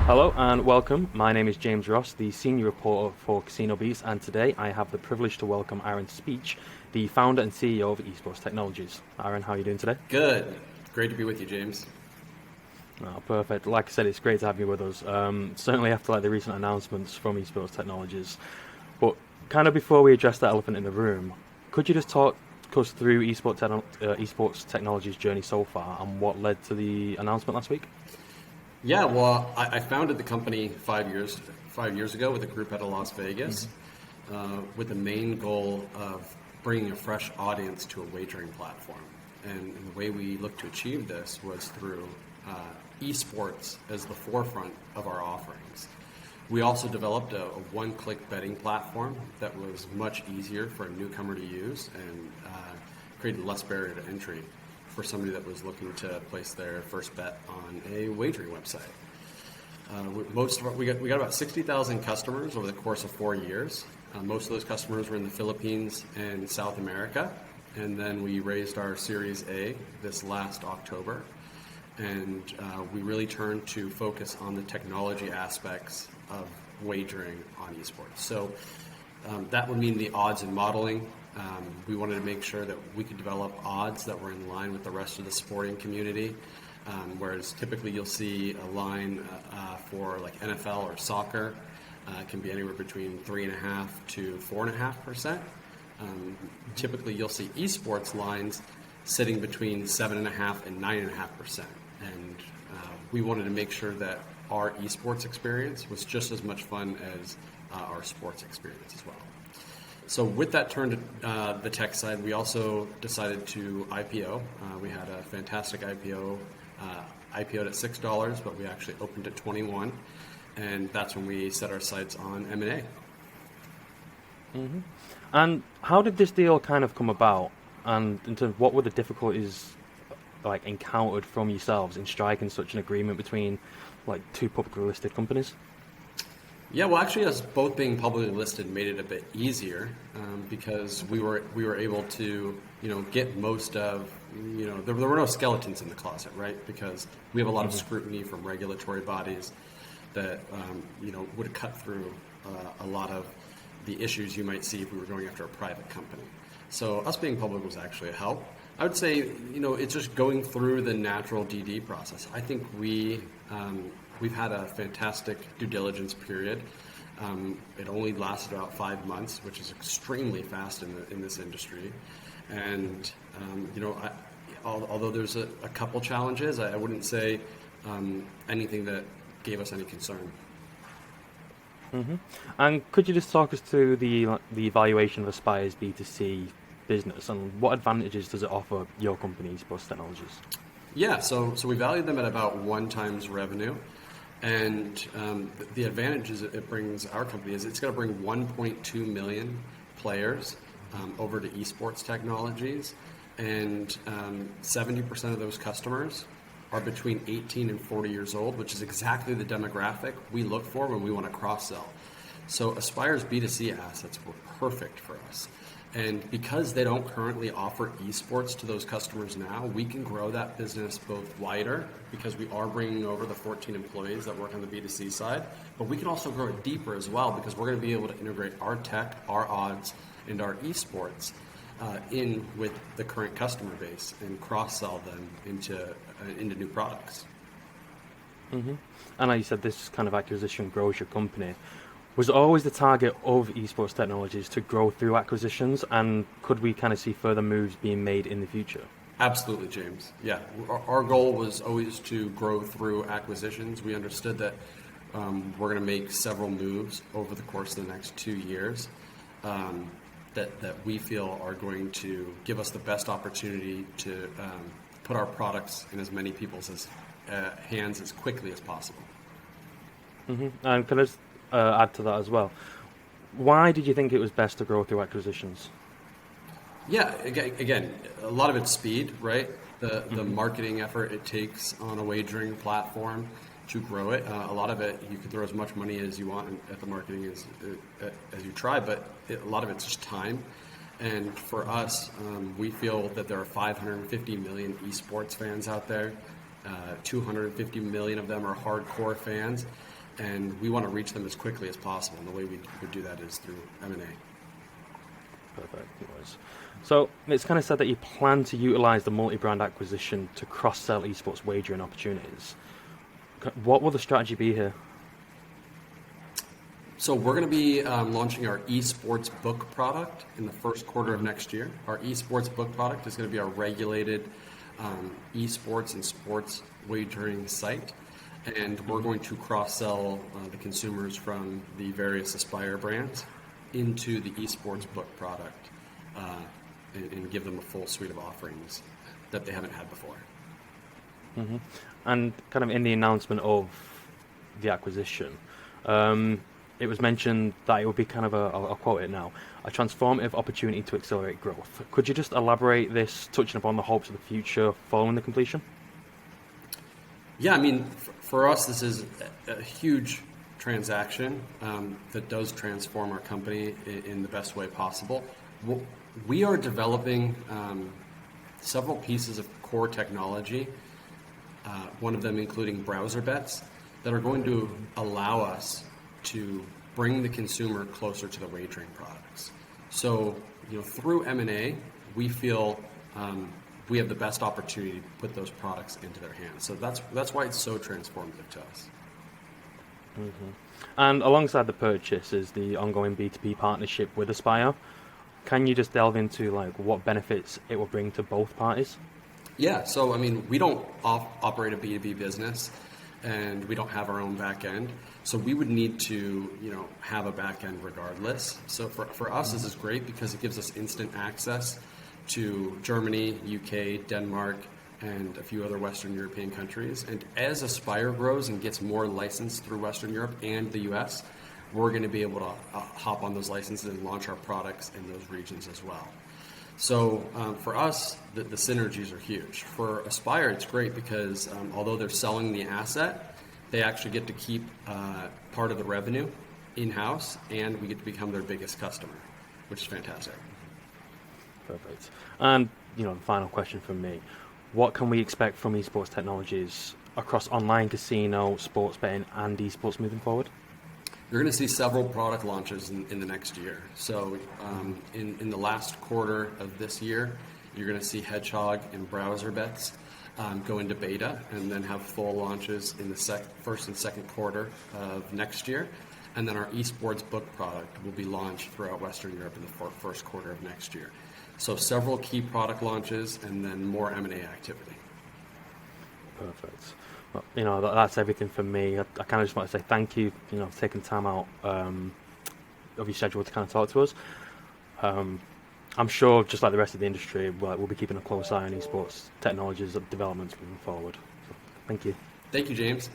Hello and welcome. My name is James Ross, the senior reporter for CasinoBeats, and today I have the privilege to welcome Aaron Speach, the founder and CEO of Esports Technologies. Aaron, how are you doing today? Good. Great to be with you, James. Oh, perfect. Like I said, it's great to have you with us. Certainly after the recent announcements from Esports Technologies. But kind of before we address that elephant in the room, could you just talk us through Esports Technologies' journey so far and what led to the announcement last week? Yeah, well, I founded the company 5 years ago with a group out of Las Vegas, with the main goal of bringing a fresh audience to a wagering platform. And the way we looked to achieve this was through esports as the forefront of our offerings. We also developed a one-click betting platform that was much easier for a newcomer to use and created less barrier to entry for somebody that was looking to place their first bet on a wagering website. We got about 60,000 customers over the course of 4 years. Most of those customers were in the Philippines and South America. And then we raised our Series A this last October. And we really turned to focus on the technology aspects of wagering on esports. So that would mean the odds and modeling. We wanted to make sure that we could develop odds that were in line with the rest of the sporting community, whereas typically you'll see a line for like NFL or soccer can be anywhere between 3.5% to 4.5%. Typically you'll see esports lines sitting between 7.5% and 9.5%, and we wanted to make sure that our esports experience was just as much fun as our sports experience as well. So with that turn to the tech side, we also decided to IPO. We had a fantastic IPO, IPO'd at $6, but we actually opened at $21, and that's when we set our sights on M&A. Mm-hmm. And how did this deal kind of come about? And in terms of what were the difficulties encountered from yourselves in striking such an agreement between two publicly listed companies? Yeah, well, actually, us both being publicly listed made it a bit easier because we were able to get most of there were no skeletons in the closet, right? Because we have a lot of scrutiny from regulatory bodies that would cut through a lot of the issues you might see if we were going after a private company. So us being public was actually a help. I would say it's just going through the natural DD process. I think we've had a fantastic due diligence period. It only lasted about 5 months, which is extremely fast in this industry. And although there's a couple challenges, I wouldn't say anything that gave us any concern. Mm-hmm. And could you just talk us through the evaluation of Aspire's B2C business and what advantages does it offer your company, Esports Technologies? Yeah, so we valued them at about 1x revenue. And the advantages it brings our company is it's going to bring 1.2 million players over to Esports Technologies, and 70% of those customers are between 18 and 40 years old, which is exactly the demographic we look for when we want to cross-sell. So Aspire's B2C assets were perfect for us. And because they don't currently offer esports to those customers now, we can grow that business both wider because we are bringing over the 14 employees that work on the B2C side, but we can also grow it deeper as well because we're going to be able to integrate our tech, our odds, and our esports in with the current customer base and cross-sell them into new products. Mm-hmm. And like you said, this kind of acquisition grows your company. Was it always the target of Esports Technologies to grow through acquisitions, and could we kind of see further moves being made in the future? Absolutely, James. Yeah, our goal was always to grow through acquisitions. We understood that we're going to make several moves over the course of the next 2 years that we feel are going to give us the best opportunity to put our products in as many people's hands as quickly as possible. Mm-hmm. And can I just add to that as well? Why did you think it was best to grow through acquisitions? Yeah, again, a lot of it's speed, right? The marketing effort it takes on a wagering platform to grow it. A lot of it, you can throw as much money as you want at the marketing as you try, but a lot of it's just time. And for us, we feel that there are 550 million esports fans out there. 250 million of them are hardcore fans. and we want to reach them as quickly as possible. And the way we would do that is through M&A. Perfect. Anyways. So it's kind of said that you plan to utilize the multi-brand acquisition to cross-sell esports wagering opportunities. What will the strategy be here? So we're going to be launching our esports book product in the first quarter of next year. Our esports book product is going to be our regulated esports and sports wagering site, and we're going to cross-sell the consumers from the various Aspire brands into the esports book product and give them a full suite of offerings that they haven't had before. Mm-hmm. And kind of in the announcement of the acquisition, it was mentioned that it would be kind of I'll quote it now, a transformative opportunity to accelerate growth. Could you just elaborate this, touching upon the hopes of the future following the completion? Yeah, I mean, for us, this is a huge transaction that does transform our company in the best way possible. We are developing several pieces of core technology, one of them including browser bets, that are going to allow us to bring the consumer closer to the wagering products. So, through M&A, we feel we have the best opportunity to put those products into their hands. So that's why it's so transformative to us. Mm-hmm. And alongside the purchase is the ongoing B2b partnership with Aspire. Can you just delve into what benefits it will bring to both parties? Yeah, so I mean, we don't operate a B2B business, and we don't have our own back end. So we would need to, have a back end regardless. So for us, this is great because it gives us instant access to Germany, UK, Denmark, and a few other Western European countries. And as Aspire grows and gets more licensed through Western Europe and the US, we're going to be able to hop on those licenses and launch our products in those regions as well. So for us, the synergies are huge. For Aspire, it's great because although they're selling the asset, they actually get to keep part of the revenue in-house, and we get to become their biggest customer, which is fantastic. Perfect. And, the final question from me. What can we expect from Esports Technologies across online casino, sports betting, and esports moving forward? You're going to see several product launches in the next year. So in the last quarter of this year, you're going to see Hedgehog and browser bets go into beta and then have full launches in the first and second quarter of next year. And then our esports book product will be launched throughout Western Europe in the first quarter of next year. So several key product launches and then more M&A activity. Perfect. Well, that's everything from me. I kind of just want to say thank you, for taking time out of your schedule to kind of talk to us. I'm sure, just like the rest of the industry, we'll be keeping a close eye on esports technologies developments moving forward. So, thank you. Thank you, James.